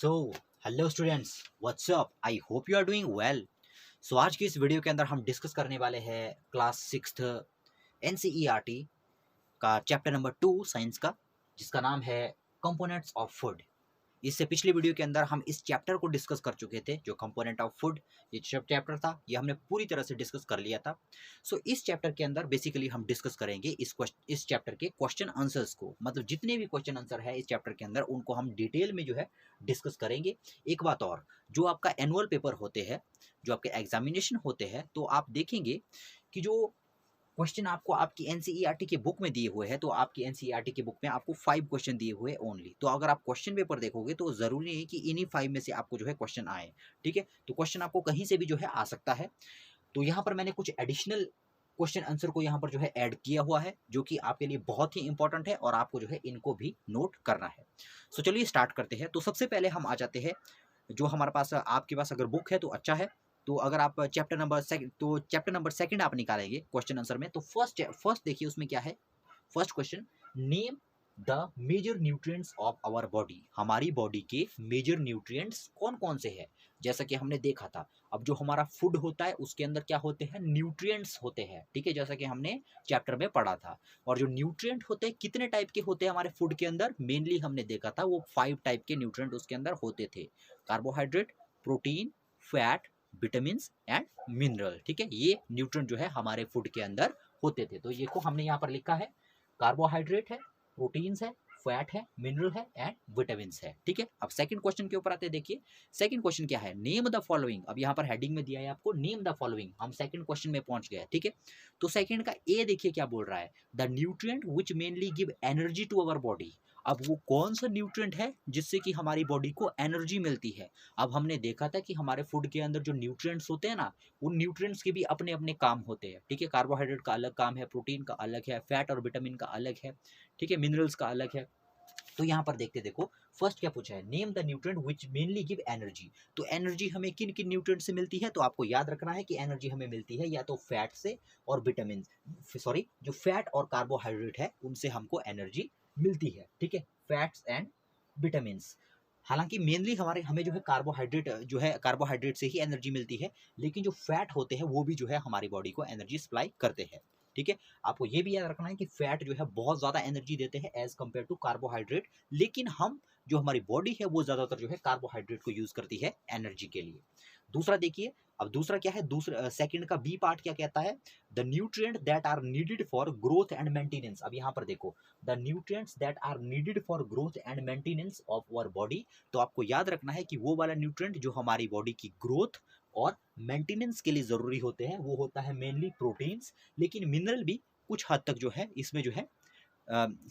So hello students, what's up. I hope you are doing well. So आज की इस video के अंदर हम डिस्कस करने वाले हैं क्लास सिक्स्थ एनसीईआरटी का चैप्टर नंबर 2 साइंस का, जिसका नाम है कंपोनेंट्स ऑफ फूड। इससे पिछले वीडियो के अंदर हम इस चैप्टर को डिस्कस कर चुके थे, जो कंपोनेंट ऑफ फूड ये चैप्टर था, ये हमने पूरी तरह से डिस्कस कर लिया था। सो इस चैप्टर के अंदर बेसिकली हम डिस्कस करेंगे इस चैप्टर के क्वेश्चन आंसर्स को, मतलब जितने भी क्वेश्चन आंसर है इस चैप्टर के अंदर उनको हम डिटेल में जो है डिस्कस करेंगे। एक बात और, जो आपका एनुअल पेपर होते हैं, जो आपके एग्जामिनेशन होते हैं, तो आप देखेंगे कि जो क्वेश्चन आपको आपकी एनसीईआरटी की बुक में दिए हुए हैं, तो आपकी एनसीईआरटी की बुक में आपको 5 क्वेश्चन दिए हुए ओनली। तो अगर आप क्वेश्चन पेपर देखोगे तो ज़रूरी नहीं है कि इन्हीं 5 में से आपको जो है क्वेश्चन आए, ठीक है। तो क्वेश्चन आपको कहीं से भी जो है आ सकता है। तो यहाँ पर मैंने कुछ एडिशनल क्वेश्चन आंसर को यहाँ पर जो है ऐड किया हुआ है, जो कि आपके लिए बहुत ही इंपॉर्टेंट है और आपको जो है इनको भी नोट करना है। सो चलिए स्टार्ट करते हैं। तो सबसे पहले हम आ जाते हैं, जो हमारे पास आपके पास अगर बुक है तो अच्छा है। तो अगर आप चैप्टर नंबर सेकंड आप निकालेंगे क्वेश्चन आंसर में, तो फर्स्ट देखिए उसमें क्या है। First question, name the major nutrients of our body. हमारी बॉडी के मेजर न्यूट्रिएंट्स कौन कौन से हैं। जैसा कि हमने देखा था, अब जो हमारा फूड होता है उसके अंदर क्या होते हैं, न्यूट्रिएंट्स होते हैं, ठीक है, जैसा कि हमने चैप्टर में पढ़ा था। और जो न्यूट्रिएंट होते हैं कितने टाइप के होते हैं हमारे फूड के अंदर, मेनली हमने देखा था वो 5 टाइप के न्यूट्रिएंट उसके अंदर होते थे। Carbohydrate, protein, fat, vitamin and mineral, ठीक है, ये न्यूट्रिएंट जो है हमारे फूड के अंदर होते थे। तो ये को हमने यहाँ पर लिखा है, कार्बोहाइड्रेट है, प्रोटीन्स है, फैट है, मिनरल है एंड विटामिन्स है, ठीक है। अब सेकंड क्वेश्चन के ऊपर आते हैं। देखिए सेकंड क्वेश्चन क्या है, नेम द फॉलोइंग। अब यहाँ पर हेडिंग में दिया है आपको नेम द फॉलोइंग, हम सेकंड क्वेश्चन में पहुंच गए, ठीक है। तो सेकंड का ए देखिए क्या बोल रहा है, the nutrient which mainly give energy to our body. अब वो कौन सा न्यूट्रिएंट है जिससे कि हमारी बॉडी को एनर्जी मिलती है। अब हमने देखा था कि हमारे फूड के अंदर जो न्यूट्रिएंट्स होते हैं ना, उन न्यूट्रिएंट्स के भी अपने अपने काम होते हैं, ठीक है। कार्बोहाइड्रेट का अलग काम है, प्रोटीन का अलग है, फैट और विटामिन का अलग है, ठीक है, मिनरल्स का अलग है। तो यहाँ पर देखते देखो फर्स्ट क्या पूछा है, name the nutrient which mainly give energy. तो एनर्जी हमें किन किन न्यूट्रिएंट से मिलती है, तो आपको याद रखना है कि एनर्जी हमें मिलती है या तो फैट से और विटामिन, सॉरी, जो फैट और कार्बोहाइड्रेट है उनसे हमको एनर्जी मिलती है, ठीक है, फैट्स एंड विटामिन। हालांकि मेनली हमें जो है कार्बोहाइड्रेट से ही एनर्जी मिलती है, लेकिन जो फैट होते हैं वो भी जो है हमारी बॉडी को एनर्जी सप्लाई करते हैं, ठीक है। आपको ये भी याद रखना है कि फैट जो है बहुत ज़्यादा एनर्जी देते हैं एज कम्पेयर टू कार्बोहाइड्रेट, लेकिन जो हमारी बॉडी है वो ज़्यादातर जो है कार्बोहाइड्रेट को यूज़ करती है एनर्जी के लिए। दूसरा देखिए, अब दूसरा क्या है, दूसरा सेकंड का बी पार्ट क्या कहता है, the nutrient that are needed for growth and maintenance. अब यहाँ पर देखो, the nutrients that are needed for growth and maintenance of our body. तो आपको याद रखना है कि वो वाला न्यूट्रिएंट जो हमारी बॉडी की ग्रोथ और मेंटेनेंस के लिए ज़रूरी होते हैं वो होता है मेनली प्रोटीन्स, लेकिन मिनरल भी कुछ हद तक जो है इसमें जो है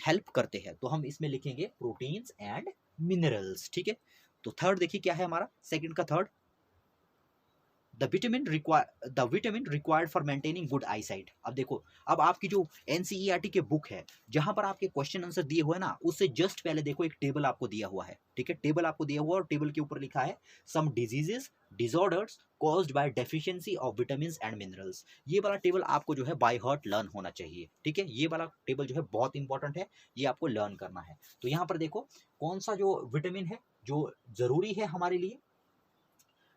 हेल्प करते हैं। तो हम इसमें लिखेंगे प्रोटीन्स एंड मिनरल्स, ठीक है। तो थर्ड देखिए क्या है हमारा, सेकंड का third, the vitamin required for maintaining good I site. अब देखो, अब आपकी जो एनसीईआरटी के बुक है जहां पर आपके क्वेश्चन आंसर दिए हुए हैं ना, उससे जस्ट पहले देखो एक टेबल आपको दिया हुआ है, ठीक है, टेबल आपको दिया हुआ है और टेबल के ऊपर लिखा है some diseases disorders caused by deficiency of vitamins and minerals. ये वाला टेबल आपको जो है बाय हार्ट लर्न होना चाहिए, ठीक है। ये वाला टेबल जो है बहुत इंपॉर्टेंट है, ये आपको लर्न करना है। तो यहाँ पर देखो कौन सा जो विटामिन है जो जरूरी है हमारे लिए,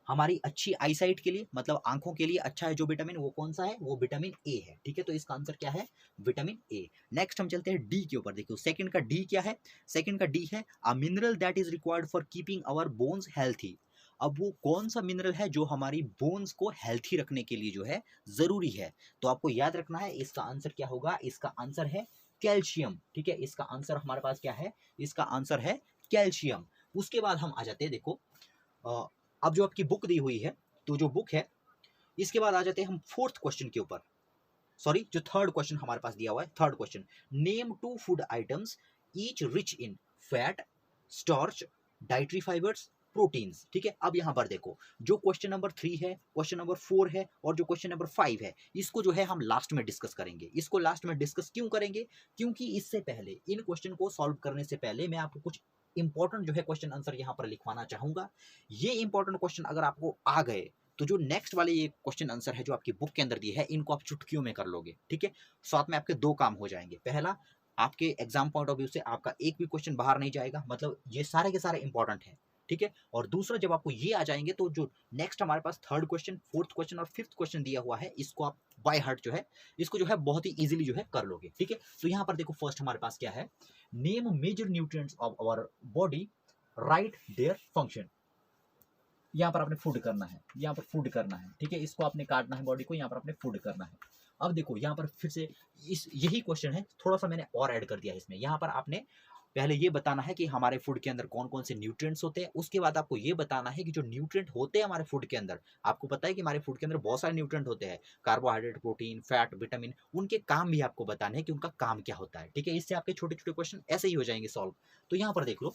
हमारी अच्छी आईसाइट के लिए, मतलब आंखों के लिए अच्छा है जो विटामिन, वो कौन सा है, वो विटामिन ए है, ठीक है। तो इसका आंसर क्या है, विटामिन ए। नेक्स्ट हम चलते हैं डी के ऊपर। देखो सेकंड का डी क्या है, सेकंड का डी है a mineral that is required for keeping our bones healthy. अब वो कौन सा मिनरल है जो हमारी बोन्स को हेल्थी रखने के लिए जो है जरूरी है। तो आपको याद रखना है इसका आंसर क्या होगा, इसका आंसर है कैल्शियम, ठीक है। इसका आंसर हमारे पास क्या है, इसका आंसर है कैल्शियम। उसके बाद हम आ जाते हैं, देखो अब जो आपकी बुक दी हुई है, तो जो बुक है इसके बाद आ जाते हैं हम फोर्थ क्वेश्चन के ऊपर, सॉरी जो थर्ड क्वेश्चन हमारे पास दिया हुआ है, third question, name 2 food items each rich इन fat, starch, dietary fibres, proteins, ठीक है। अब यहाँ पर देखो जो क्वेश्चन नंबर 3 है, क्वेश्चन नंबर 4 है और जो क्वेश्चन नंबर 5 है, इसको जो है हम लास्ट में डिस्कस करेंगे। इसको लास्ट में डिस्कस क्यों करेंगे, क्योंकि इससे पहले इन क्वेश्चन को सॉल्व करने से पहले मैं आपको कुछ इंपॉर्टेंट जो है क्वेश्चन आंसर यहाँ पर लिखवाना चाहूंगा। ये इंपॉर्टेंट क्वेश्चन अगर आपको आ गए तो जो नेक्स्ट वाले ये क्वेश्चन आंसर है जो आपकी बुक के अंदर दिए है, इनको आप चुटकियों में कर लोगे, ठीक है। साथ में आपके 2 काम हो जाएंगे। पहला, आपके एग्जाम पॉइंट ऑफ व्यू से आपका एक भी क्वेश्चन बाहर नहीं जाएगा, मतलब ये सारे के सारे इंपॉर्टेंट है, ठीक है। और दूसरा जब आपको ये आ जाएंगे तो जो नेक्स्ट हमारे पास थर्ड क्वेश्चन, फोर्थ क्वेश्चन और फिफ्थ क्वेश्चन दिया हुआ है, इसको आप बाय हार्ट जो है इसको जो है बहुत ही इजीली जो है कर लोगे, ठीक है। तो यहाँ पर देखो फर्स्ट हमारे पास क्या है, name major nutrients of our body, right their function. यहाँ पर आपने फूड करना है, यहाँ पर फूड करना है, ठीक है। इसको आपने काटना है बॉडी को, यहाँ पर आपने फूड करना है। अब देखो यहाँ पर फिर से इस यही क्वेश्चन है, थोड़ा सा मैंने और ऐड कर दिया है इसमें। यहाँ पर आपने पहले ये बताना है कि हमारे फूड के अंदर कौन कौन से न्यूट्रिएंट्स होते हैं, उसके बाद आपको ये बताना है कि जो न्यूट्रिएंट होते हैं हमारे फूड के अंदर, आपको पता है कि हमारे फूड के अंदर बहुत सारे न्यूट्रिएंट होते हैं, कार्बोहाइड्रेट, प्रोटीन, फैट, विटामिन, उनके काम भी आपको बताने हैं कि उनका काम क्या होता है, ठीक है। इससे आपके छोटे छोटे क्वेश्चन ऐसे ही हो जाएंगे सॉल्व। तो यहाँ पर देख लो,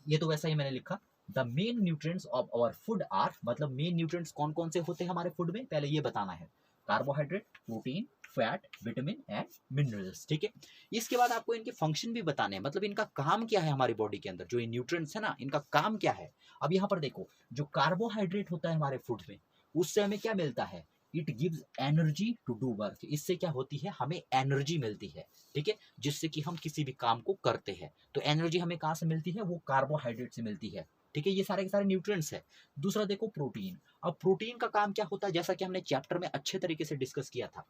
ये तो वैसा ही मैंने लिखा, the main nutrients of our food are, मतलब मेन न्यूट्रिएंट्स कौन कौन से होते हैं हमारे फूड में, पहले ये बताना है, carbohydrate, protein, fat, vitamin and minerals, ठीक है। इसके बाद आपको इनके फंक्शन भी बताने हैं, मतलब इनका काम क्या है हमारी बॉडी के अंदर, जो ये न्यूट्रिएंट्स है ना, इनका काम क्या है। अब यहाँ पर देखो, जो कार्बोहाइड्रेट होता है हमारे फूड में, उससे हमें क्या मिलता है, it gives energy to do work. इससे क्या होती है, हमें एनर्जी मिलती है, ठीक है, जिससे कि हम किसी भी काम को करते हैं। तो एनर्जी हमें कहाँ से मिलती है, वो कार्बोहाइड्रेट से मिलती है, ठीक है। ये सारे के सारे न्यूट्रिएंट्स है। दूसरा देखो प्रोटीन। अब प्रोटीन का काम क्या होता है, जैसा कि हमने चैप्टर में अच्छे तरीके से डिस्कस किया था,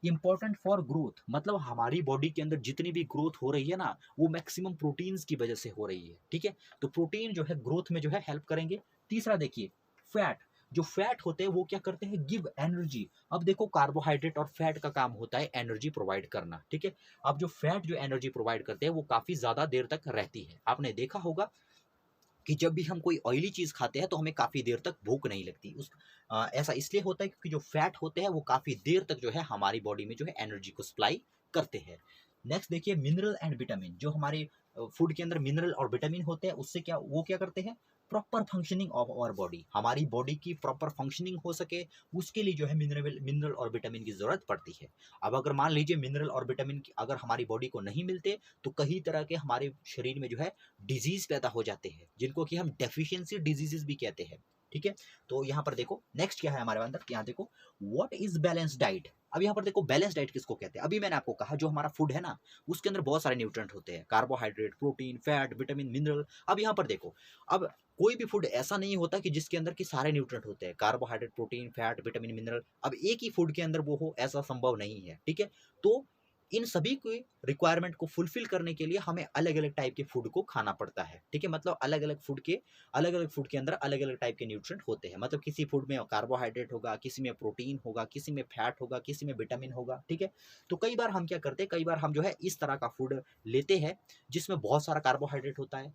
इंपॉर्टेंट फॉर ग्रोथ, मतलब हमारी बॉडी के अंदर जितनी भी ग्रोथ हो रही है ना, वो मैक्सिमम प्रोटीन्स की वजह से हो रही है, ठीक है। तो प्रोटीन जो है ग्रोथ में जो है हेल्प करेंगे। तीसरा देखिए फैट, जो फैट होते हैं वो क्या करते हैं, गिव एनर्जी। अब देखो कार्बोहाइड्रेट और फैट का काम होता है एनर्जी प्रोवाइड करना, ठीक है। अब जो फैट जो एनर्जी प्रोवाइड करते हैं वो काफी ज्यादा देर तक रहती है। आपने देखा होगा कि जब भी हम कोई ऑयली चीज़ खाते हैं तो हमें काफ़ी देर तक भूख नहीं लगती। ऐसा इसलिए होता है क्योंकि जो फैट होते हैं वो काफ़ी देर तक जो है हमारी बॉडी में जो है एनर्जी को सप्लाई करते हैं। नेक्स्ट देखिए मिनरल एंड विटामिन, जो हमारे फूड के अंदर मिनरल और विटामिन होते हैं, उससे क्या वो क्या करते हैं, proper functioning of our body, हमारी बॉडी की प्रॉपर फंक्शनिंग हो सके उसके लिए जो है मिनरल और विटामिन की ज़रूरत पड़ती है। अब अगर मान लीजिए मिनरल और विटामिन अगर हमारी बॉडी को नहीं मिलते तो कई तरह के हमारे शरीर में जो है डिजीज पैदा हो जाते हैं, जिनको कि हम डेफिशिएंसी डिजीजेस भी कहते हैं, ठीक है। तो यहाँ पर देखो नेक्स्ट क्या है हमारे अंदर, यहाँ देखो व्हाट इज बैलेंस डाइट। अब यहाँ पर देखो बैलेंस डाइट किसको कहते हैं, अभी मैंने आपको कहा जो हमारा फूड है ना, उसके अंदर बहुत सारे न्यूट्रिएंट होते हैं, carbohydrate, protein, fat, vitamin, mineral. अब यहाँ पर देखो, अब कोई भी फूड ऐसा नहीं होता कि जिसके अंदर की सारे न्यूट्रिएंट होते हैं, carbohydrate, protein, fat, vitamin, mineral, अब एक ही फूड के अंदर वो हो ऐसा संभव नहीं है, ठीक है। तो इन सभी की रिक्वायरमेंट को फुलफिल करने के लिए हमें अलग अलग टाइप के फूड को खाना पड़ता है, ठीक है। मतलब अलग अलग फूड के अंदर अलग अलग टाइप के न्यूट्रिएंट होते हैं, मतलब किसी फूड में कार्बोहाइड्रेट होगा, किसी में प्रोटीन होगा, किसी में फैट होगा, किसी में विटामिन होगा, ठीक है। तो कई बार हम क्या करते हैं, कई बार हम जो है इस तरह का फूड लेते हैं जिसमें बहुत सारा कार्बोहाइड्रेट होता है,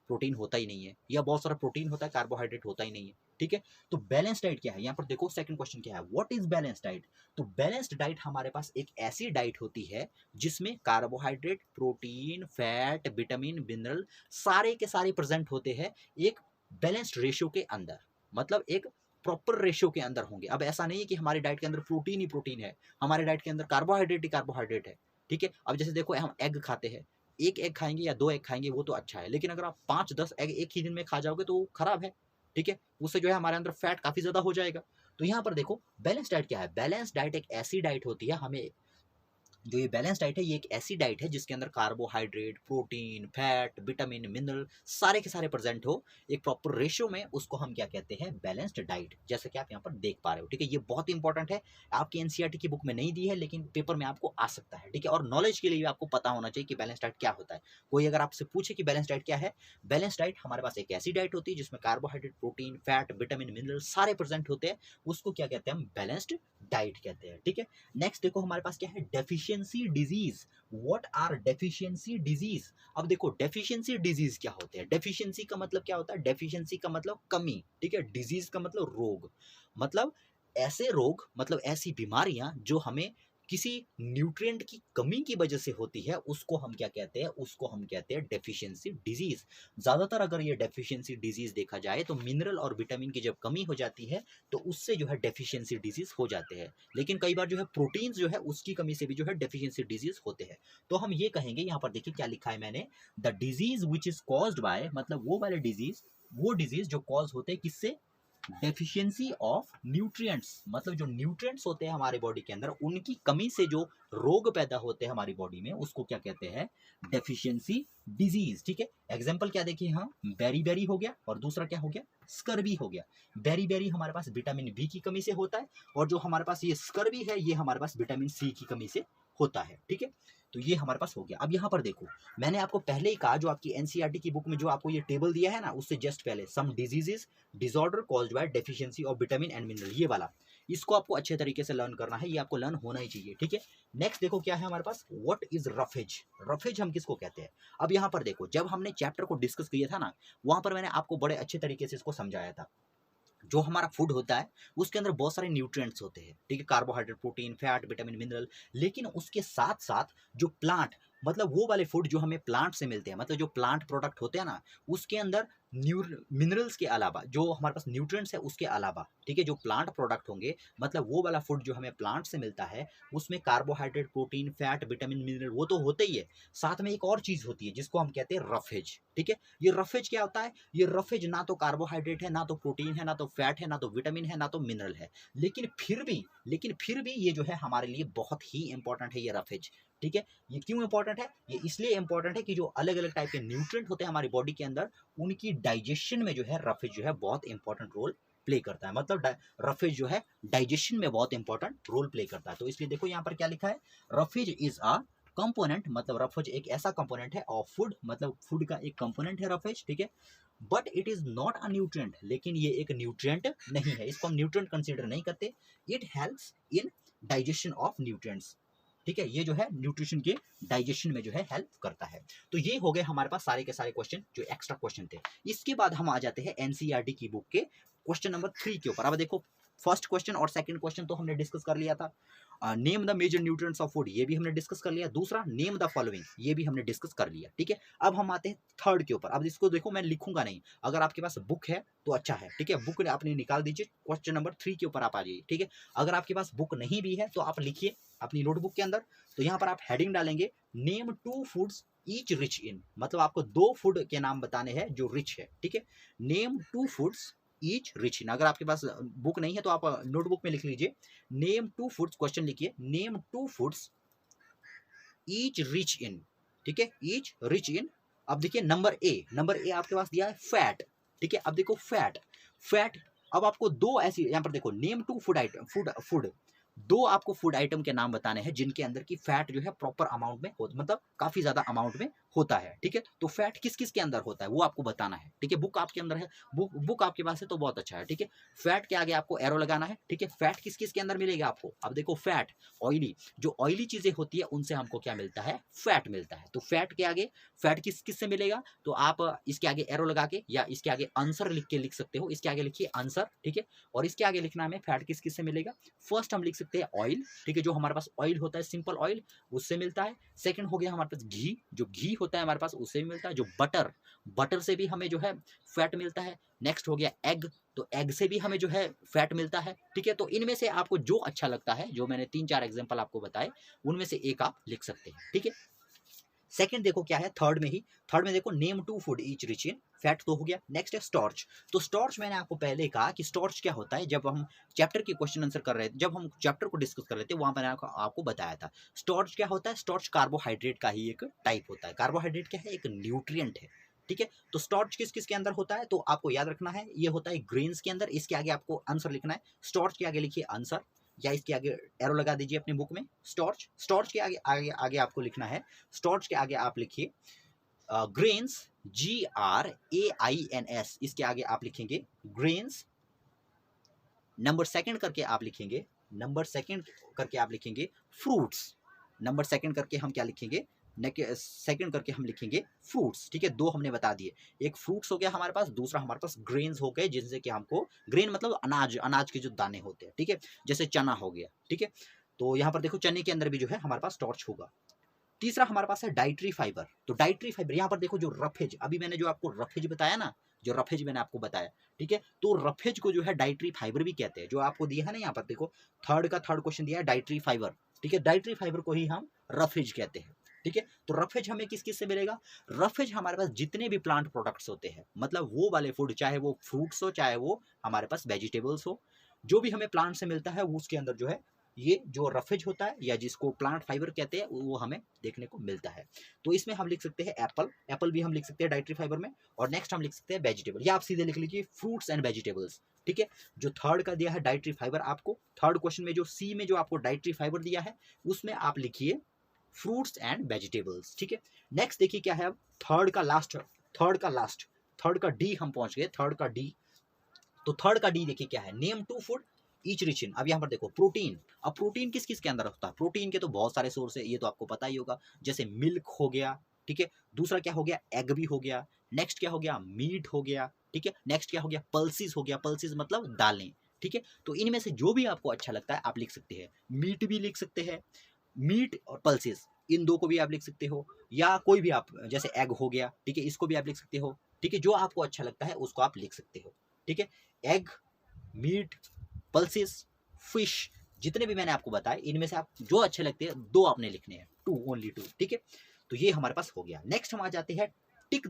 प्रोटीन होता ही नहीं है, या बहुत सारा प्रोटीन होता है, कार्बोहाइड्रेट होता ही नहीं है, ठीक है। तो बैलेंस डाइट क्या है, यहाँ पर देखो सेकंड क्वेश्चन क्या है, व्हाट इज बैलेंस डाइट। तो बैलेंस्ड डाइट हमारे पास एक ऐसी डाइट होती है जिसमें carbohydrate, protein, fat, vitamin, mineral सारे के सारे प्रेजेंट होते हैं एक बैलेंस्ड रेशियो के अंदर, मतलब एक प्रॉपर रेशियो के अंदर होंगे। अब ऐसा नहीं है कि हमारी डाइट के अंदर प्रोटीन ही प्रोटीन है, हमारे डाइट के अंदर कार्बोहाइड्रेट ही कार्बोहाइड्रेट है, ठीक है। अब जैसे देखो हम एग खाते हैं, एक एग खाएंगे या दो एग खाएंगे वो तो अच्छा है, लेकिन अगर आप 5-10 एग एक ही दिन में खा जाओगे तो वो खराब है, ठीक है। उससे जो है हमारे अंदर फैट काफी ज्यादा हो जाएगा। तो यहाँ पर देखो बैलेंस डाइट क्या है, बैलेंस डाइट एक ऐसी डाइट होती है, हमें जो ये बैलेंस डाइट है ये एक ऐसी डाइट है जिसके अंदर carbohydrate, protein, fat, vitamin, mineral सारे के सारे प्रेजेंट हो एक प्रॉपर रेशियो में, उसको हम क्या कहते हैं, बैलेंस्ड डाइट, जैसे कि आप यहाँ पर देख पा रहे हो, ठीक है। ये बहुत इंपॉर्टेंट है, आपकी एनसीईआरटी की बुक में नहीं दी है लेकिन पेपर में आपको आ सकता है, ठीक है। और नॉलेज के लिए भी आपको पता होना चाहिए कि बैलेंस डाइट क्या होता है। कोई अगर आपसे पूछे कि बैलेंस डाइट क्या है, बैलेंस डाइट हमारे पास एक ऐसी डाइट होती है जिसमें carbohydrate, protein, fat, vitamin, mineral सारे प्रेजेंट होते हैं, उसको क्या कहते हैं, हम बैलेंस्ड डाइट कहते हैं, ठीक है। नेक्स्ट देखो हमारे पास क्या है, deficiency disease. What are deficiency disease. अब देखो डेफिशिएंसी डिजीज क्या होते हैं, डेफिशिएंसी का मतलब क्या होता है, डेफिशिएंसी का मतलब कमी, ठीक है। डिजीज का मतलब रोग, मतलब ऐसे रोग, मतलब ऐसी बीमारियां जो हमें किसी न्यूट्रिएंट की कमी की वजह से होती है, उसको हम क्या कहते हैं, उसको हम कहते हैं डेफिशिएंसी डिजीज। ज्यादातर अगर ये डेफिशिएंसी डिजीज देखा जाए तो मिनरल और विटामिन की जब कमी हो जाती है तो उससे जो है डेफिशिएंसी डिजीज हो जाते हैं, लेकिन कई बार जो है प्रोटीन जो है उसकी कमी से भी जो है डेफिशिएंसी डिजीज होते हैं। तो हम ये कहेंगे, यहाँ पर देखिए क्या लिखा है मैंने, the disease which is caused by, मतलब वो वाले डिजीज, वो डिजीज जो कॉज होते हैं किससे, डेफिशिएंसी ऑफ न्यूट्रिएंट्स, मतलब जो न्यूट्रिएंट्स होते हैं हमारे बॉडी के अंदर, उनकी कमी से जो रोग पैदा होते हैं हमारी बॉडी में, उसको क्या कहते हैं? Deficiency disease. ठीक है, एग्जांपल क्या देखिए, हाँ, बेरी बेरी हो गया और दूसरा क्या हो गया? स्कर्वी हो गया। बेरी बेरी हमारे पास विटामिन बी की कमी से होता है, और जो हमारे पास ये स्कर्वी है ये हमारे पास विटामिन सी की कमी से होता है। ठीक है, तो ये हमारे पास हो गया। अब यहाँ पर देखो, मैंने आपको पहले ही कहा, जो आपकी एनसीईआरटी की बुक में जो आपको ये टेबल दिया है ना, उससे जस्ट पहले, some diseases disorder caused by deficiency of vitamin and mineral, ये वाला, इसको आपको अच्छे तरीके से लर्न करना है, ये आपको लर्न होना ही चाहिए। ठीक है, नेक्स्ट देखो क्या है हमारे पास, व्हाट इज रफेज। रफेज हम किसको कहते हैं? अब यहाँ पर देखो, जब हमने चैप्टर को डिस्कस किया था ना, वहां पर मैंने आपको बड़े अच्छे तरीके से इसको समझाया था। जो हमारा फूड होता है उसके अंदर बहुत सारे न्यूट्रिएंट्स होते हैं, ठीक है, carbohydrate, protein, fat, vitamin, mineral, लेकिन उसके साथ साथ जो प्लांट, मतलब वो वाले फूड जो हमें प्लांट से मिलते हैं, मतलब जो प्लांट प्रोडक्ट होते हैं ना, उसके अंदर मिनरल्स के अलावा, जो हमारे पास न्यूट्रिएंट्स है उसके अलावा, ठीक है, जो प्लांट प्रोडक्ट होंगे, मतलब वो वाला फूड जो हमें प्लांट से मिलता है, उसमें carbohydrate, protein, fat, vitamin, mineral वो तो होते ही है, साथ में एक और चीज होती है जिसको हम कहते हैं रफेज। ठीक है, ये रफेज क्या होता है? ये रफेज ना तो कार्बोहाइड्रेट है, ना तो प्रोटीन है, ना तो फैट है, ना तो विटामिन है, ना तो मिनरल है, लेकिन फिर भी ये जो है हमारे लिए बहुत ही इंपॉर्टेंट है ये रफेज। ठीक है, ये क्यों इंपॉर्टेंट है? ये इसलिए इंपॉर्टेंट है कि जो अलग अलग टाइप के न्यूट्रिएंट होते हैं हमारी बॉडी के अंदर, उनकी डाइजेशन में जो है रफेज जो है बहुत इंपॉर्टेंट रोल प्ले करता है। मतलब रफेज जो है डाइजेशन में बहुत इंपॉर्टेंट रोल प्ले करता है। तो इसलिए देखो यहाँ पर क्या लिखा है, रफेज इज अ कंपोनेंट, मतलब रफेज एक ऐसा कंपोनेंट है ऑफ फूड, मतलब फूड का एक कंपोनेंट है रफेज। ठीक है, but it is not a nutrient, लेकिन ये एक न्यूट्रिएंट नहीं है, इसको हम न्यूट्रिएंट कंसीडर नहीं करते। It helps in digestion of nutrients. ठीक है, ये जो है न्यूट्रिशन के डाइजेशन में जो है हेल्प करता है। तो ये हो गए हमारे पास सारे के सारे क्वेश्चन जो एक्स्ट्रा क्वेश्चन थे। इसके बाद हम आ जाते हैं एनसीईआरटी की बुक के क्वेश्चन नंबर 3 के ऊपर। अब देखो, फर्स्ट क्वेश्चन और सेकंड क्वेश्चन तो हमने डिस्कस कर लिया था। Name the major nutrients of food, ये भी हमने डिस्कस कर लिया। दूसरा, नेम द फॉलोइंग, ये भी हमने डिस्कस कर लिया। ठीक है, अब हम आते हैं थर्ड के ऊपर। अब इसको देखो, मैं लिखूंगा नहीं, अगर आपके पास बुक है तो अच्छा है। ठीक है, बुक आपने निकाल दीजिए, क्वेश्चन नंबर 3 के ऊपर आप आ जाइए। ठीक है, अगर आपके पास बुक नहीं भी है तो आप लिखिए अपनी नोटबुक के अंदर। तो यहाँ पर आप हेडिंग डालेंगे, नेम 2 फूड्स ईच रिच इन, मतलब आपको 2 फूड के नाम बताने हैं जो रिच है। ठीक है, नेम 2 फूड्स ईच रिच इन। अगर आपके पास बुक नहीं है तो आप नोटबुक में लिख लीजिए, नेम 2 फूड्स, क्वेश्चन लिखिए, नेम 2 फूड्स ईच रिच इन। ठीक है, ईच रिच इन। अब देखिए नंबर ए आपके पास दिया है फैट। ठीक है, अब देखो फैट, अब आपको 2 ऐसी, यहाँ पर देखो, नेम 2 फूड आइटम, फूड 2 आपको फूड आइटम के नाम बताने हैं जिनके अंदर की फैट जो है प्रॉपर अमाउंट में हो, मतलब काफी ज्यादा अमाउंट में होता है। ठीक है, तो फैट किस किस के अंदर होता है वो आपको बताना है। ठीक है, बुक आपके अंदर है, बुक आपके पास है तो बहुत अच्छा है। ठीक है, फैट के आगे आपको एरो लगाना है। ठीक है, फैट किस किस के अंदर मिलेगा आपको? अब देखो, फैट ऑयली, जो ऑयली चीजें होती है उनसे हमको क्या मिलता है? फैट मिलता है। तो फैट के आगे फैट किस किस से मिलेगा? तो आप इसके आगे एरो लगा के या इसके आगे आंसर लिख के लिख सकते हो। इसके आगे लिखिए आंसर। ठीक है, और इसके आगे लिखना है फैट किस किस से मिलेगा। फर्स्ट हम लिख सकते हैं ऑयल। ठीक है, जो हमारे पास ऑयल होता है सिंपल ऑयल, उससे मिलता है। सेकंड हो गया हमारे पास घी, जो घी होता है हमारे पास उससे भी मिलता है। जो बटर से भी हमें जो है फैट मिलता है। नेक्स्ट हो गया एग, तो एग से भी हमें जो है फैट मिलता है। ठीक है, तो इनमें से आपको जो अच्छा लगता है, जो मैंने 3-4 एग्जांपल आपको बताए, उनमें से एक आप लिख सकते हैं। ठीक है, सेकंड देखो क्या है, थर्ड में देखो, नेम 2 फूड ईच रिच इन, फैट तो हो गया। नेक्स्ट है स्टार्च। तो स्टार्च मैंने आपको पहले कहा कि स्टार्च क्या होता है, जब हम चैप्टर के क्वेश्चन आंसर कर रहे थे, जब हम चैप्टर को डिस्कस कर रहे थे, वहां पर आपको बताया था स्टार्च क्या होता है। स्टार्च कार्बोहाइड्रेट का ही एक टाइप होता है। कार्बोहाइड्रेट क्या है? एक न्यूट्रिएंट है। ठीक है, तो स्टार्च किस किस के अंदर होता है तो आपको याद रखना है, ये होता है ग्रेन्स के अंदर। इसके आगे आपको आंसर लिखना है, स्टार्च के आगे लिखिए आंसर, या इसके आगे एरो लगा दीजिए अपनी बुक में। स्टार्च के आगे आपको लिखना है, स्टार्च के आगे आप लिखिए ग्रेन्स, GRAINS, इसके आगे आप लिखेंगे ग्रेन्स। नंबर सेकंड करके आप लिखेंगे फ्रूट्स। नंबर सेकंड करके हम क्या लिखेंगे? सेकंड करके हम लिखेंगे फ्रूट्स। ठीक है, 2 हमने बता दिए, एक फ्रूट्स हो गया हमारे पास, दूसरा हमारे पास ग्रेन्स हो गए, जिनसे कि हमको, ग्रेन मतलब अनाज के जो दाने होते हैं। ठीक है, जैसे चना हो गया। ठीक है, तो यहाँ पर देखो चने के अंदर भी जो है हमारे पास स्टार्च होगा। तीसरा हमारे पास है डाइटरी फाइबर। तो डाइटरी फाइबर, यहाँ पर देखो जो रफेज, अभी मैंने जो आपको रफेज बताया ना, जो रफेज मैंने आपको बताया, ठीक है, तो रफेज को जो है डाइटरी फाइबर भी कहते हैं। जो आपको दिया है ना, यहाँ पर देखो थर्ड क्वेश्चन दिया है डाइटरी फाइबर। ठीक है, डाइटरी फाइबर को ही हम रफेज कहते हैं। ठीक है। तो रफेज हमें किस किस से मिलेगा? रफेज हमारे पास जितने भी प्लांट प्रोडक्ट्स होते हैं, मतलब वो वाले फूड, चाहे वो फ्रूट्स हो चाहे वो हमारे पास वेजिटेबल्स हो, जो भी हमें प्लांट से मिलता है वो उसके अंदर जो है ये जो रफेज होता है या जिसको प्लांट फाइबर कहते हैं वो हमें देखने को मिलता है। तो इसमें हम लिख सकते हैं एप्पल, एप्पल भी हम लिख सकते हैं डाइटरी फाइबर में, और नेक्स्ट हम लिख सकते हैं वेजिटेबल, या आप सीधे लिख लीजिए फ्रूट्स एंड वेजिटेबल्स। ठीक है। जो थर्ड का दिया है डाइटरी फाइबर, आपको थर्ड क्वेश्चन में जो सी में जो आपको डाइटरी फाइबर दिया है उसमें आप लिखिए फ्रूट्स एंड वेजिटेबल्स। ठीक है। नेक्स्ट देखिए क्या है अब थर्ड का डी हम पहुंच गए, थर्ड का डी। तो थर्ड का डी देखिए क्या है, name two food each rich in. अब यहाँ पर देखो प्रोटीन, अब प्रोटीन किस किस के अंदर होता है? प्रोटीन के तो बहुत सारे सोर्स है, ये तो आपको पता ही होगा, जैसे मिल्क हो गया, ठीक है, दूसरा क्या हो गया, एग भी हो गया, नेक्स्ट क्या हो गया, मीट हो गया, ठीक है, नेक्स्ट क्या हो गया, पल्सिस हो गया, पल्सिस मतलब दालें। ठीक है। तो इनमें से जो भी आपको अच्छा लगता है आप लिख सकते हैं, मीट भी लिख सकते हैं, मीट और पल्सिस इन दो को भी आप लिख सकते हो, या कोई भी आप जैसे एग हो गया, ठीक है, इसको भी आप लिख सकते हो। ठीक है, जो आपको अच्छा लगता है उसको आप लिख सकते हो। ठीक है। एग, मीट, पल्सिस, फिश, जितने भी मैंने आपको बताए इनमें से आप जो अच्छे लगते हैं दो आपने लिखने हैं, टू, ओनली टू। ठीक है। तो ये हमारे पास हो गया। नेक्स्ट हम आ जाते हैं tick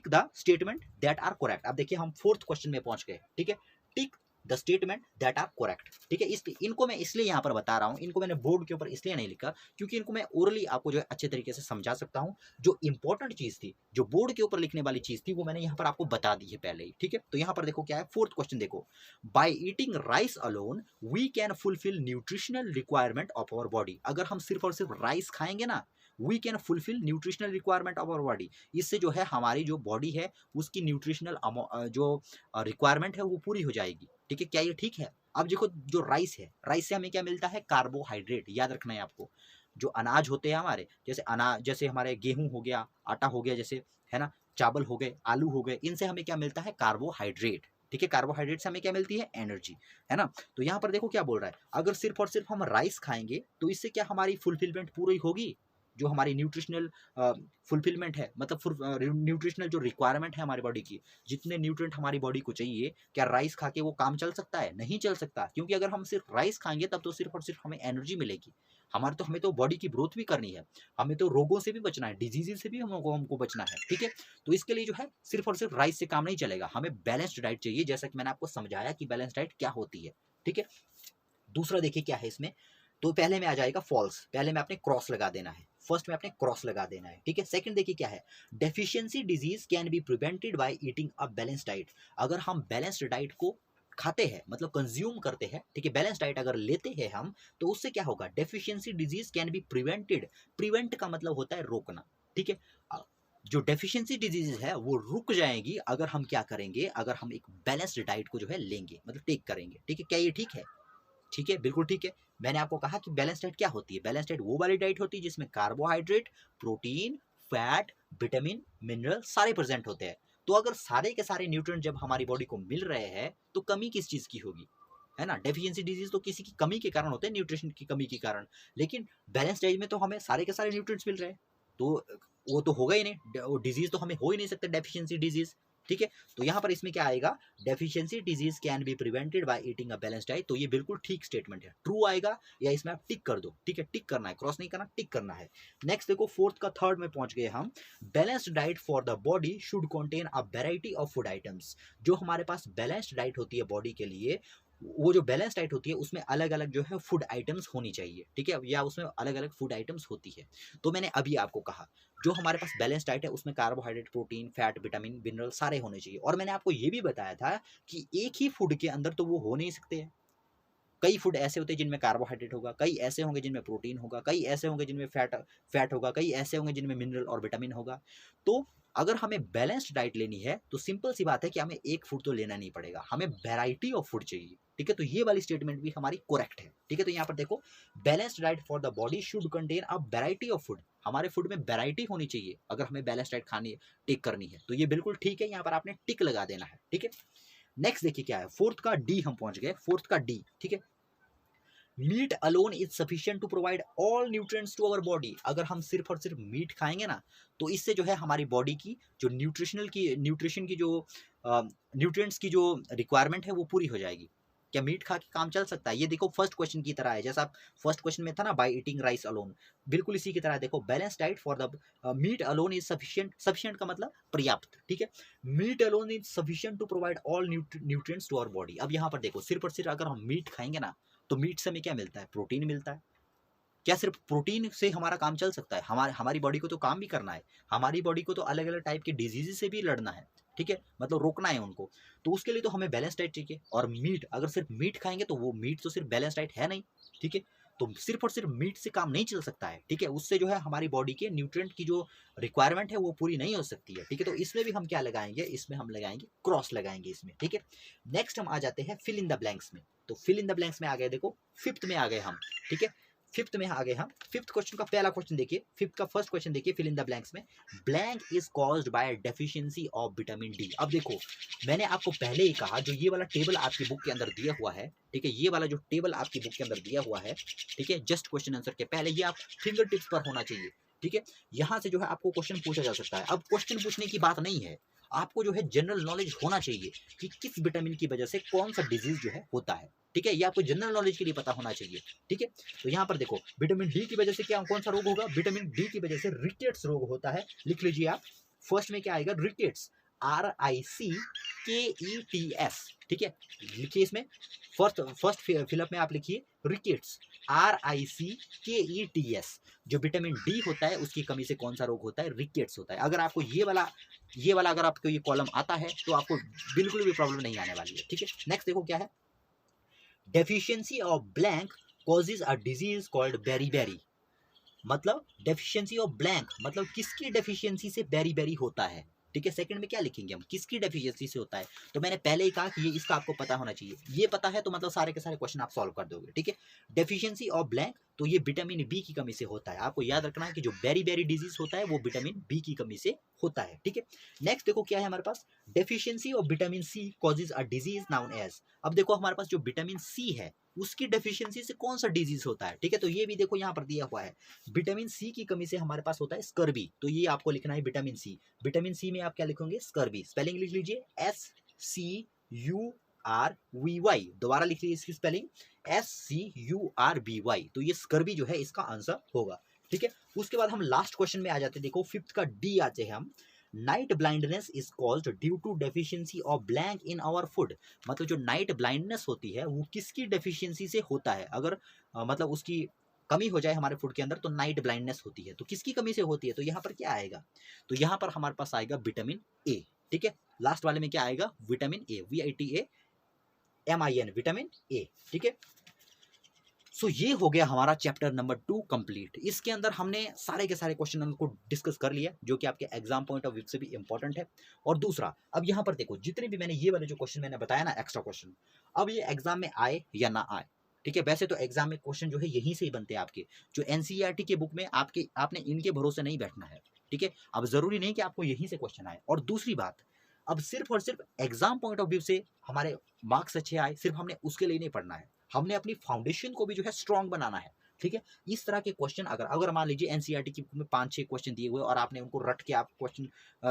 the statement that are correct. अब देखिए हम फोर्थ क्वेश्चन में पहुंच गए। ठीक है। Tick the statement that are correct. ठीक है। इनको मैं इसलिए यहाँ पर बता रहा हूँ, इनको मैंने बोर्ड के ऊपर इसलिए नहीं लिखा क्योंकि इनको मैं ओरली आपको जो है अच्छे तरीके से समझा सकता हूँ। जो इंपॉर्टेंट चीज थी, जो बोर्ड के ऊपर लिखने वाली चीज थी, वो मैंने यहाँ पर आपको बता दी है पहले ही। ठीक है। तो यहाँ पर देखो क्या है, फोर्थ क्वेश्चन देखो, by eating rice alone we can fulfil nutritional requirement of our body. अगर हम सिर्फ और सिर्फ राइस खाएंगे ना, we can fulfil nutritional requirement of our body, इससे जो है हमारी जो बॉडी है उसकी न्यूट्रिशनल जो रिक्वायरमेंट है वो पूरी हो जाएगी। ठीक है। क्या ये ठीक है? अब देखो जो राइस है, राइस से हमें क्या मिलता है, कार्बोहाइड्रेट। याद रखना है आपको, जो अनाज होते हैं हमारे, जैसे अनाज, जैसे हमारे गेहूं हो गया, आटा हो गया, जैसे है ना, चावल हो गए, आलू हो गए, इनसे हमें क्या मिलता है, कार्बोहाइड्रेट। ठीक है। कार्बोहाइड्रेट से हमें क्या मिलती है, एनर्जी, है ना। तो यहाँ पर देखो क्या बोल रहा है, अगर सिर्फ और सिर्फ हम राइस खाएंगे तो इससे क्या हमारी फुलफिलमेंट पूरी होगी, जो हमारी न्यूट्रिशनल फुलफिलमेंट है, मतलब न्यूट्रिशनल जो रिक्वायरमेंट है हमारी बॉडी की, जितने न्यूट्रिएंट हमारी बॉडी को चाहिए, क्या राइस खा के वो काम चल सकता है? नहीं चल सकता, क्योंकि अगर हम सिर्फ राइस खाएंगे तब तो सिर्फ और सिर्फ हमें एनर्जी मिलेगी, हमें तो बॉडी की ग्रोथ भी करनी है, हमें तो रोगों से भी बचना है, डिजीजेज से भी हमको बचना है। ठीक है। तो इसके लिए जो है सिर्फ और सिर्फ राइस से काम नहीं चलेगा, हमें बैलेंस्ड डाइट चाहिए, जैसा कि मैंने आपको समझाया कि बैलेंस्ड डाइट क्या होती है। ठीक है। दूसरा देखिए क्या है इसमें, तो पहले में आ जाएगा फॉल्स, पहले में आपने क्रॉस लगा देना है, फर्स्ट में आपने क्रॉस लगा देना है। ठीक है। सेकंड देखिए क्या है, deficiency disease can be prevented by eating a balanced diet. अगर हम बैलेंस्ड डाइट को खाते हैं, मतलब कंज्यूम करते हैं, ठीक है, बैलेंस डाइट अगर लेते हैं हम, तो उससे क्या होगा, deficiency disease can be prevented. Prevent का मतलब होता है रोकना। ठीक है। जो डेफिशिएंसी डिजीज है वो रुक जाएगी अगर हम क्या करेंगे, अगर हम एक बैलेंस्ड डाइट को जो है लेंगे, मतलब टेक करेंगे। ठीक है। क्या ये ठीक है? ठीक है, बिल्कुल ठीक है। मैंने आपको कहा कि बैलेंस डाइट क्या होती है, बैलेंस डाइट वो वाली डाइट होती है जिसमें carbohydrate, protein, fat, vitamin, mineral सारे प्रेजेंट होते हैं। तो अगर सारे के सारे न्यूट्रिएंट जब हमारी बॉडी को मिल रहे हैं तो कमी किस चीज की होगी, है ना। डेफिशिएंसी डिजीज तो किसी की कमी के कारण होते हैं, न्यूट्रिशन की कमी के कारण, लेकिन बैलेंस डाइट में तो हमें सारे के सारे न्यूट्रिएंट्स मिल रहे हैं, तो वो तो होगा ही नहीं, वो डिजीज तो हमें हो ही नहीं सकता, डेफिशिएंसी डिजीज। ठीक है। तो यहाँ पर इसमें क्या आएगा, deficiency disease can be prevented by eating a balanced diet. तो ये बिल्कुल ठीक स्टेटमेंट है, ट्रू आएगा, या इसमें आप टिक कर दो। ठीक है, टिक करना है, क्रॉस नहीं करना, टिक करना है। नेक्स्ट देखो फोर्थ का थर्ड में पहुंच गए हम, balanced diet for the body should contain a variety of food items. जो हमारे पास बैलेंस्ड डाइट होती है बॉडी के लिए, वो जो बैलेंस डाइट होती है उसमें अलग अलग जो है फूड आइटम्स होनी चाहिए। ठीक है, या उसमें अलग अलग फूड आइटम्स होती है। तो मैंने अभी आपको कहा जो हमारे पास बैलेंस डाइट है उसमें carbohydrate, protein, fat, vitamin, mineral सारे होने चाहिए। और मैंने आपको ये भी बताया था कि एक ही फूड के अंदर तो वो हो नहीं सकते हैं, कई फूड ऐसे होते हैं जिनमें कार्बोहाइड्रेट होगा, कई ऐसे होंगे जिनमें प्रोटीन होगा, कई ऐसे होंगे जिनमें फैट होगा, कई ऐसे होंगे जिनमें मिनरल और विटामिन होगा। तो अगर हमें बैलेंस्ड डाइट लेनी है तो सिंपल सी बात है कि हमें एक फूड तो लेना नहीं पड़ेगा, हमें वैरायटी ऑफ फूड चाहिए। ठीक है। तो ये वाली स्टेटमेंट भी हमारी करेक्ट है। ठीक है। तो यहाँ पर देखो, balanced diet for the body should contain a variety of food. हमारे फूड में वैरायटी होनी चाहिए अगर हमें बैलेंस डाइट खानी है, टिक करनी है, तो ये बिल्कुल ठीक है, यहाँ पर आपने टिक लगा देना है। ठीक है। नेक्स्ट देखिए क्या है, फोर्थ का डी हम पहुंच गए, फोर्थ का डी। ठीक है, meat alone is sufficient to provide all nutrients to our body. अगर हम सिर्फ और सिर्फ मीट खाएंगे ना, तो इससे जो है हमारी बॉडी की जो न्यूट्रिशन की जो न्यूट्रिएंट्स की जो रिक्वायरमेंट है वो पूरी हो जाएगी। क्या मीट खा के काम चल सकता है? ये देखो फर्स्ट क्वेश्चन की तरह है, जैसा आप फर्स्ट क्वेश्चन में था ना, बाय ईटिंग राइस अलोन, बिल्कुल इसी की तरह है। देखो balance diet for the meat alone is sufficient, sufficient का मतलब पर्याप्त, ठीक है। Meat alone is sufficient to provide all nutrients to our body. अब यहाँ पर देखो सिर्फ और सिर्फ अगर हम मीट खाएंगे ना, तो मीट से हमें क्या मिलता है? प्रोटीन मिलता है। क्या सिर्फ प्रोटीन से हमारा काम चल सकता है? हमारी बॉडी को तो काम भी करना है, हमारी बॉडी को तो अलग अलग टाइप के डिजीज से भी लड़ना है, ठीक है, मतलब रोकना है उनको। तो उसके लिए तो हमें बैलेंस डाइट चाहिए। और मीट, अगर सिर्फ मीट खाएंगे तो वो मीट तो सिर्फ बैलेंस डाइट है नहीं, ठीक है। तो सिर्फ और सिर्फ मीट से काम नहीं चल सकता है, ठीक है। उससे जो है हमारी बॉडी के न्यूट्रिएंट की जो रिक्वायरमेंट है वो पूरी नहीं हो सकती है, ठीक है। तो इसमें भी हम क्या लगाएंगे? इसमें हम लगाएंगे क्रॉस लगाएंगे इसमें, ठीक है। नेक्स्ट हम आ जाते हैं फिल इन द ब्लैंक्स में। तो फिल इन द ब्लैंक्स में आ गए, देखो फिफ्थ में आ गए हम, ठीक है। फिफ्थ में आ गए हम। फिफ्थ क्वेश्चन का पहला क्वेश्चन देखिए, फिफ्थ का फर्स्ट क्वेश्चन देखिए, फिल इन द ब्लैंक्स में, blank is caused by deficiency of vitamin D. अब देखो मैंने आपको पहले ही कहा, जो ये वाला टेबल आपकी बुक के अंदर दिया हुआ है, ठीक है, ये वाला जो टेबल आपकी बुक के अंदर दिया हुआ है, ठीक है, जस्ट क्वेश्चन आंसर के पहले ये आप फिंगर टिप्स पर होना चाहिए, ठीक है। यहाँ से जो है आपको क्वेश्चन पूछा जा सकता है। अब क्वेश्चन पूछने की बात नहीं है, आपको जो है जनरल नॉलेज होना चाहिए कि किस विटामिन की वजह से कौन सा डिजीज जो है होता है, ठीक है। ये आपको जनरल नॉलेज के लिए पता होना चाहिए, ठीक है। तो यहाँ पर देखो विटामिन डी की वजह से क्या, कौन सा रोग होगा? विटामिन डी की वजह से रिकेट्स रोग होता है। लिख लीजिए आप, फर्स्ट में क्या आएगा? रिकेट्स, RICKETS, ठीक है। लिखिए इसमें फर्स्ट फिलअप में आप लिखिए रिकेट्स, RICKETS। जो विटामिन डी होता है उसकी कमी से कौन सा रोग होता है? रिकेट्स होता है। अगर आपको ये वाला अगर आपको ये कॉलम आता है तो आपको बिल्कुल भी प्रॉब्लम नहीं आने वाली है, ठीक है। नेक्स्ट देखो क्या है, deficiency of blank causes a disease called beri. मतलब डेफिशिएंसी ऑफ ब्लैंक मतलब किसकी डेफिशिएंसी से बेरी होता है, ठीक है। सेकंड में क्या लिखेंगे हम? किसकी डेफिशिएंसी से होता है। तो मैंने पहले ही कहा कि ये इसका आपको पता होना चाहिए। ये पता है तो मतलब सारे के सारे क्वेश्चन आप सॉल्व कर दोगे, ठीक है। डेफिशिएंसी ऑफ ब्लैंक, तो ये विटामिन बी की कमी से होता है। आपको याद रखना है कि जो बेरी डिजीज होता है वो विटामिन बी की कमी से होता है, ठीक है। नेक्स्ट देखो क्या है हमारे पास, deficiency of vitamin C causes a disease known as. अब देखो हमारे पास जो विटामिन सी है उसकी डेफिशिएंसी से कौन सा डिजीज होता है, ठीक है। तो ये भी देखो यहाँ पर दिया हुआ है, विटामिन सी की कमी से हमारे पास होता है स्कर्वी। तो ये आपको लिखना है विटामिन सी। विटामिन सी में आप क्या लिखोगे? स्कर्वी। स्पेलिंग लिख लीजिए, SCURVY। दोबारा लिख लीजिए इसकी स्पेलिंग, SCURVY। तो ये स्कर्वी जो है इसका आंसर होगा, ठीक है। उसके बाद हम लास्ट क्वेश्चन में आ जाते हैं। देखो फिफ्थ का डी आते हैं हम, night blindness is caused due to deficiency of blank in our food. मतलब जो नाइट ब्लाइंडनेस होती है वो किसकी डेफिशिएंसी से होता है? अगर मतलब उसकी कमी हो जाए हमारे फूड के अंदर तो नाइट ब्लाइंडनेस होती है। तो किसकी कमी से होती है? तो यहाँ पर क्या आएगा? तो यहाँ पर हमारे पास आएगा विटामिन ए, ठीक है। लास्ट वाले में क्या आएगा? Vitamin A, VITAMIN, vitamin A, ठीक है। सो ये हो गया हमारा चैप्टर नंबर 2 कंप्लीट। इसके अंदर हमने सारे के सारे क्वेश्चन को डिस्कस कर लिया जो कि आपके एग्जाम पॉइंट ऑफ व्यू से भी इंपॉर्टेंट है। और दूसरा, अब यहाँ पर देखो जितने भी मैंने ये वाले जो क्वेश्चन मैंने बताया ना, एक्स्ट्रा क्वेश्चन, अब ये एग्जाम में आए या ना आए, ठीक है। वैसे तो एग्जाम में क्वेश्चन जो है यहीं से ही बनते हैं आपके, जो NCERT के बुक में आपने इनके भरोसे नहीं बैठना है, ठीक है। अब जरूरी नहीं कि आपको यहीं से क्वेश्चन आए। और दूसरी बात, अब सिर्फ और सिर्फ एग्जाम पॉइंट ऑफ व्यू से हमारे मार्क्स अच्छे आए, सिर्फ हमने उसके लिए नहीं पढ़ना है, हमने अपनी फाउंडेशन को भी जो है स्ट्रांग बनाना है, ठीक है। इस तरह के क्वेश्चन अगर मान लीजिए NCERT की बुक में 5-6 क्वेश्चन दिए हुए और आपने उनको रट के आप क्वेश्चन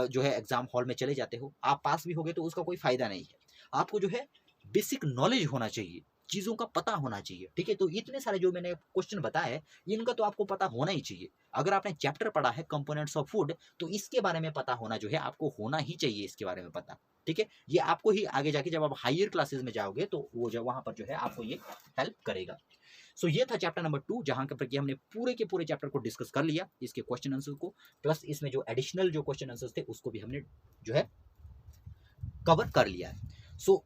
जो है एग्जाम हॉल में चले जाते हो, आप पास भी हो गए तो उसका कोई फायदा नहीं है। आपको जो है बेसिक नॉलेज होना चाहिए, चीज़ों का पता होना चाहिए, ठीक है। तो इतने सारे जो मैंने क्वेश्चन बताए इनका तो आपको पता होना ही चाहिए। अगर आपने चैप्टर पढ़ा है कंपोनेंट्स ऑफ फूड तो इसके बारे में पता होना जो है आपको होना ही चाहिए, इसके बारे में पता, ठीक है। ये आपको ही आगे जाके जब आप हायर क्लासेस में जाओगे तो वो जो वहां पर जो है आपको ये हेल्प करेगा। सो ये था चैप्टर नंबर 2 जहां पर हमने पूरे के पूरे चैप्टर को डिस्कस कर लिया, इसके क्वेश्चन आंसर को, प्लस इसमें जो एडिशनल जो क्वेश्चन आंसर थे उसको भी हमने जो है कवर कर लिया है। सो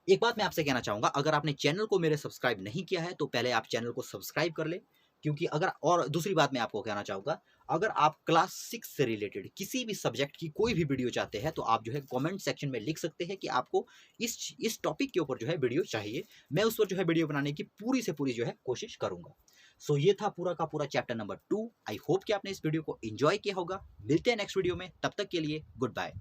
एक बात मैं आपसे कहना चाहूंगा, अगर आपने चैनल को मेरे सब्सक्राइब नहीं किया है तो पहले आप चैनल को सब्सक्राइब कर ले, क्योंकि और दूसरी बात मैं आपको कहना चाहूंगा, अगर आप क्लास 6 से रिलेटेड किसी भी सब्जेक्ट की कोई भी वीडियो चाहते हैं तो आप जो है कमेंट सेक्शन में लिख सकते हैं कि आपको इस टॉपिक के ऊपर जो है वीडियो चाहिए। मैं उस पर जो है वीडियो बनाने की पूरी से पूरी जो है कोशिश करूंगा। सो ये था पूरा का पूरा चैप्टर नंबर 2। आई होप कि आपने इस वीडियो को एंजॉय किया होगा। मिलते हैं नेक्स्ट वीडियो में, तब तक के लिए गुड बाय।